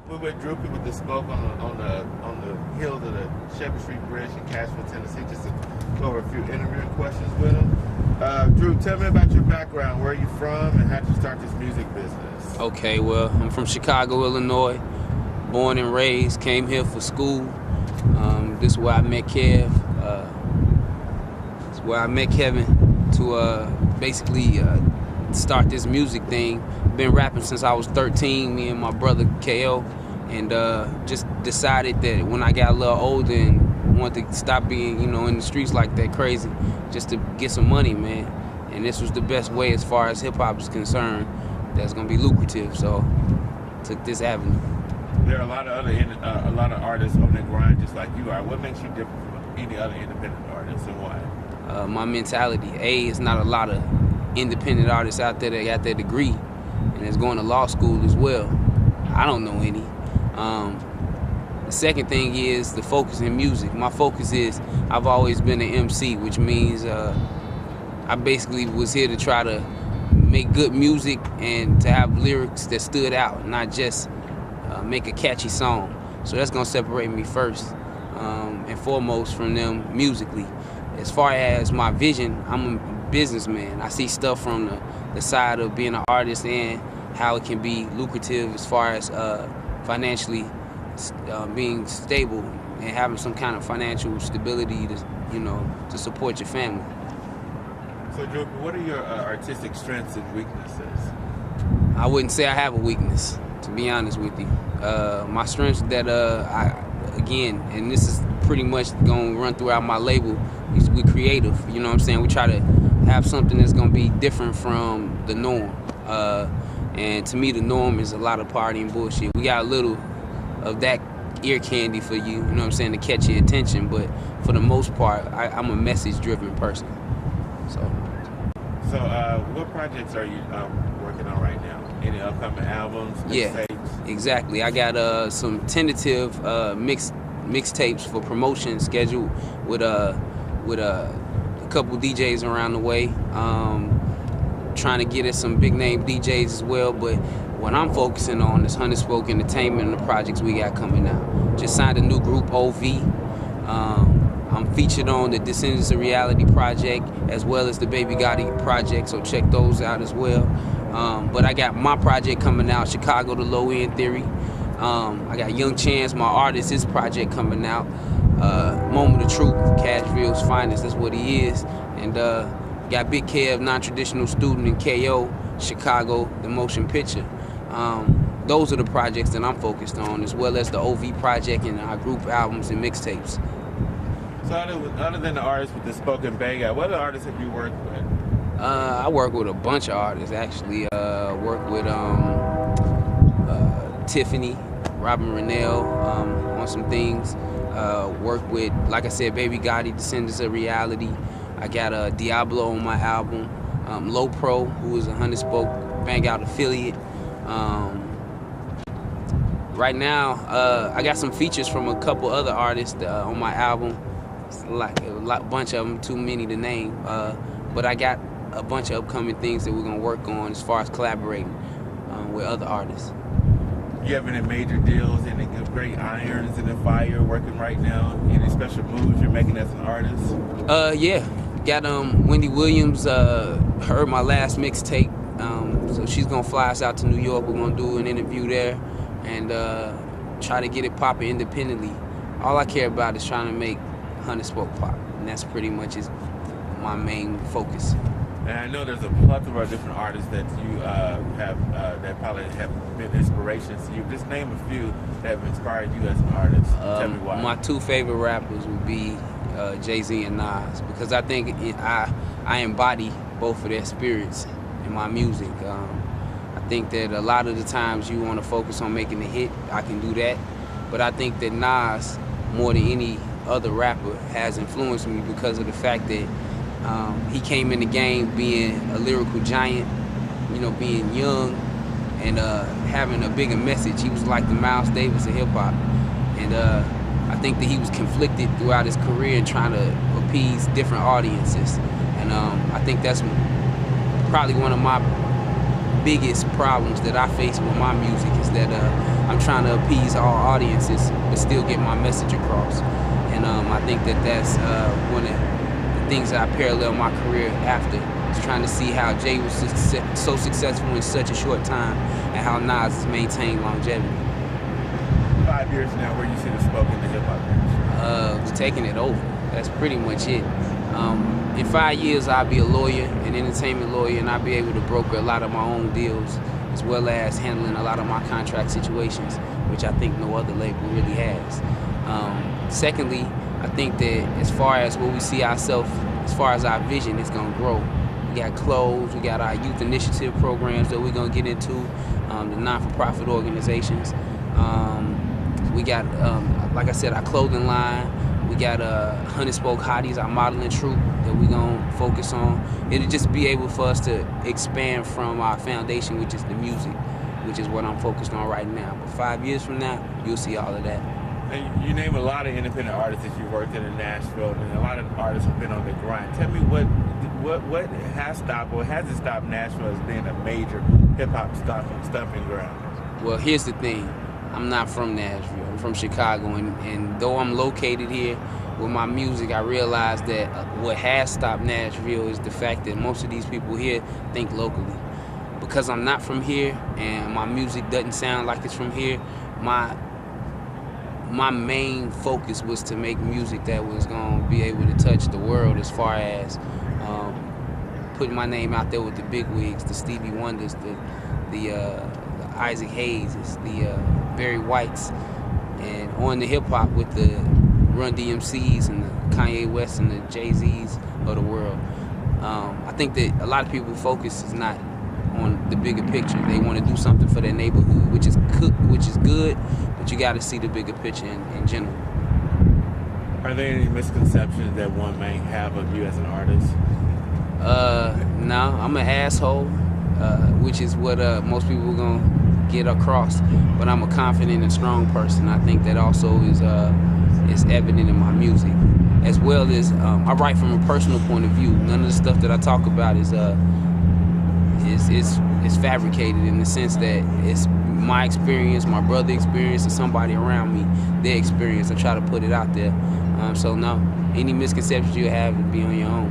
We're with Drupy with the smoke on the hills of the Chevy Street Bridge in Cashville, Tennessee, just to go over a few interview questions with him. Drew, tell me about your background. Where are you from, and how did you start this music business? Okay, well, I'm from Chicago, Illinois. Born and raised, came here for school. This is where I met Kev. This is where I met Kevin to basically start this music thing. Been rapping since I was 13, me and my brother KO, and just decided that when I got a little older and wanted to stop being, in the streets like that crazy, just to get some money, man. And this was the best way as far as hip hop is concerned. That's gonna be lucrative, so took this avenue. There are a lot of artists on the grind just like you are. What makes you different from any other independent artist, and why? My mentality. It's not a lot of independent artists out there that got their degree and is going to law school as well. I don't know any. The second thing is the focus in music. My focus is I've always been an MC, which means I basically was here to try to make good music and to have lyrics that stood out, not just make a catchy song. So that's gonna separate me first and foremost from them musically. As far as my vision, I'm a businessman. I see stuff from the side of being an artist and how it can be lucrative as far as financially being stable and having some kind of financial stability to support your family. So Drew, what are your artistic strengths and weaknesses? I wouldn't say I have a weakness, to be honest with you. My strengths that again, and this is pretty much gonna run throughout my label, is we creative, you know what I'm saying? We try to have something that's gonna be different from the norm. And to me, the norm is a lot of party and bullshit. We got a little of that ear candy for you, you know what I'm saying, to catch your attention, but for the most part, I'm a message-driven person. So what projects are you working on right now? Any upcoming albums, mixtapes? Yeah, exactly. I got some tentative mixtapes for promotion scheduled with a couple DJs around the way. Trying to get us some big name DJs as well, but what I'm focusing on is Honey Spoke Entertainment and the projects we got coming out. Just signed a new group, OV. I'm featured on the Descendants of Reality project as well as the Baby Gotti project, so check those out as well. But I got my project coming out, Chicago the Low End Theory. I got Young Chance, my artist, his project coming out. Moment of Truth, Cashville's finest, that's what he is. And got Big Kev, Non-Traditional Student, and KO, Chicago, the motion picture. Those are the projects that I'm focused on, as well as the OV project and our group albums and mixtapes. So other than the artists with the spoken bag, what other artists have you worked with? I work with a bunch of artists, actually. Work with Tiffany, Robin Rennell on some things. Work with, like I said, Baby Gotti, Descendants of Reality. I got Diablo on my album. Low Pro, who is a Honey Spoke Bang Out affiliate. Right now, I got some features from a couple other artists on my album. It's a bunch of them, too many to name. But I got a bunch of upcoming things that we're gonna work on as far as collaborating with other artists. You have any major deals, any great irons in the fire working right now? Any special moves you're making as an artist? Yeah. Got Wendy Williams, heard my last mixtape, so she's gonna fly us out to New York. We're gonna do an interview there and try to get it popping independently. All I care about is trying to make Honey Spoke pop, and that's pretty much my main focus. And I know there's a plethora of different artists that you have that probably have been inspirations to you. Just name a few that have inspired you as an artist. Tell me why. My two favorite rappers would be Jay-Z and Nas, because I think I embody both of their spirits in my music. I think that a lot of the times you want to focus on making a hit. I can do that, but I think that Nas, more than any other rapper, has influenced me because of the fact that he came in the game being a lyrical giant, being young and having a bigger message. He was like the Miles Davis of hip hop, and I think that he was conflicted throughout his career trying to appease different audiences, and I think that's probably one of my biggest problems that I face with my music is that I'm trying to appease all audiences but still get my message across. And I think that that's one of the things that I parallel my career after, is trying to see how Jay was so successful in such a short time and how Nas has maintained longevity. 5 years now, where you see the spoken in the hip-hop industry? Taking it over. That's pretty much it. In 5 years, I'll be a lawyer, an entertainment lawyer, and I'll be able to broker a lot of my own deals, as well as handling a lot of my contract situations, which I think no other label really has. Secondly, I think that as far as what we see ourselves, as far as our vision, it's gonna grow. We got clothes, we got our youth initiative programs that we're gonna get into, the non-for-profit organizations. We got, like I said, our clothing line. We got Honey Spoke Hotties, our modeling troupe that we're gonna focus on. It'll just be able for us to expand from our foundation, which is the music, which is what I'm focused on right now. But 5 years from now, you'll see all of that. And you name a lot of independent artists that you worked in Nashville, and a lot of artists have been on the grind. Tell me what has stopped, or has it stopped Nashville as being a major hip-hop stomping ground? Well, here's the thing. I'm not from Nashville. I'm from Chicago, and though I'm located here with my music, I realize that what has stopped Nashville is the fact that most of these people here think locally. Because I'm not from here and my music doesn't sound like it's from here, my main focus was to make music that was going to be able to touch the world, as far as putting my name out there with the big wigs, the Stevie Wonders, the Isaac Hayes, the Barry Whites, and on the hip-hop with the Run DMCs and the Kanye West and the Jay-Z's of the world. I think that a lot of people focus is not on the bigger picture. They want to do something for their neighborhood, which is good, but you got to see the bigger picture in general. Are there any misconceptions that one may have of you as an artist? No, I'm an asshole, which is what most people are gonna get across. But I'm a confident and strong person. I think that also is evident in my music, as well as I write from a personal point of view. None of the stuff that I talk about is fabricated, in the sense that it's my experience, my brother's experience, and somebody around me, their experience. I try to put it out there. So no, any misconceptions you have would be on your own.